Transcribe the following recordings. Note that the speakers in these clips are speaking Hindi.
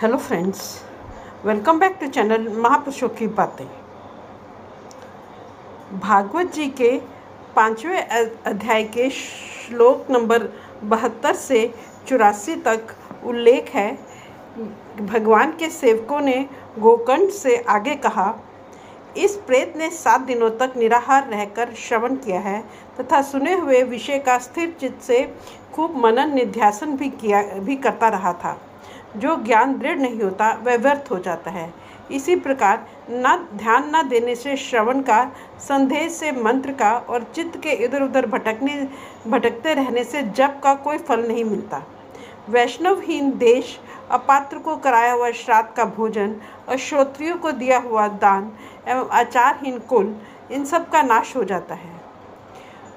Hello friends, welcome back to channel महापुरुषों की बातें। भागवत जी के 5वें अध्याय के श्लोक नंबर 72 से 84 तक उल्लेख है। भगवान के सेवकों ने गोकर्ण से आगे कहा, इस प्रेत ने 7 दिनों तक निराहार रहकर श्रवण किया है तथा सुने हुए विषय का स्थिर चित्त से खूब मनन निध्यासन भी करता रहा था। जो ज्ञान दृढ़ नहीं होता वह व्यर्थ हो जाता है। इसी प्रकार ध्यान न देने से श्रवण का, संदेह से मंत्र का और चित्त के इधर उधर भटकते रहने से जप का कोई फल नहीं मिलता। वैष्णवहीन देश, अपात्र को कराया हुआ श्राद्ध का भोजन, अश्रोत्रियों को दिया हुआ दान एवं आचारहीन कुल, इन सब का नाश हो जाता है।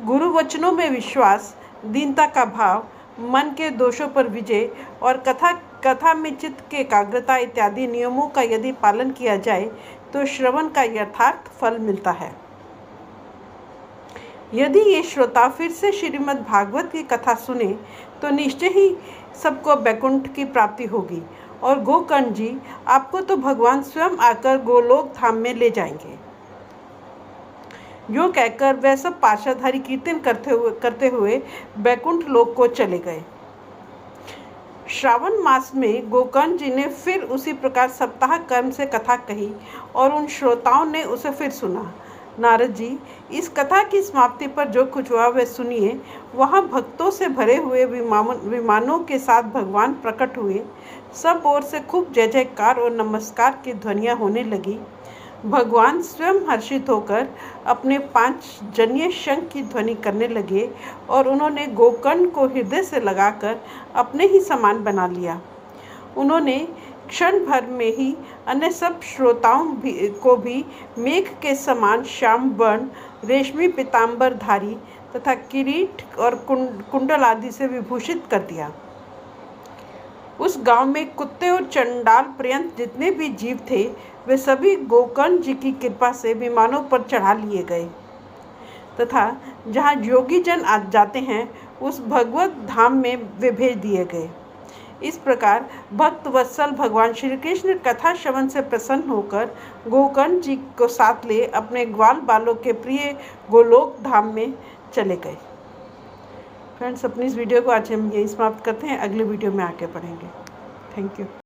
गुरु वचनों में विश्वास, दीनता का भाव, मन के दोषों पर विजय और कथा में चित्त की एकाग्रता इत्यादि नियमों का यदि पालन किया जाए तो श्रवण का यथार्थ फल मिलता है। यदि ये श्रोता फिर से श्रीमद् भागवत की कथा सुने तो निश्चय ही सबको वैकुंठ की प्राप्ति होगी और गोकर्ण जी आपको तो भगवान स्वयं आकर गोलोक धाम में ले जाएंगे। यो कहकर वह सब पार्षदधारी कीर्तन करते हुए वैकुंठ लोक को चले गए। श्रावण मास में गोकर्ण जी ने फिर उसी प्रकार सप्ताह कर्म से कथा कही और उन श्रोताओं ने उसे फिर सुना। नारद जी, इस कथा की समाप्ति पर जो कुछ हुआ वह सुनिए। वहाँ भक्तों से भरे हुए विमानों के साथ भगवान प्रकट हुए। सब ओर से खूब जय जयकार और नमस्कार की ध्वनियाँ होने लगी। भगवान स्वयं हर्षित होकर अपने 5 जन्य शंख की ध्वनि करने लगे और उन्होंने गोकर्ण को हृदय से लगाकर अपने ही समान बना लिया। उन्होंने क्षण भर में ही अन्य सब श्रोताओं को भी मेघ के समान श्याम वर्ण, रेशमी पीताम्बरधारी तथा किरीट और कुंडल आदि से विभूषित कर दिया। उस गांव में कुत्ते और चंडाल पर्यंत जितने भी जीव थे वे सभी गोकर्ण जी की कृपा से विमानों पर चढ़ा लिए गए तथा जहाँ योगी जन जाते हैं उस भगवत धाम में वे भेज दिए गए। इस प्रकार भक्त वत्सल भगवान श्री कृष्ण कथा श्रवण से प्रसन्न होकर गोकर्ण जी को साथ ले अपने ग्वाल बालों के प्रिय गोलोक धाम में चले गए। फ्रेंड्स, अपनी इस वीडियो को आज हम यही समाप्त करते हैं। अगले वीडियो में आके पढ़ेंगे। Thank you.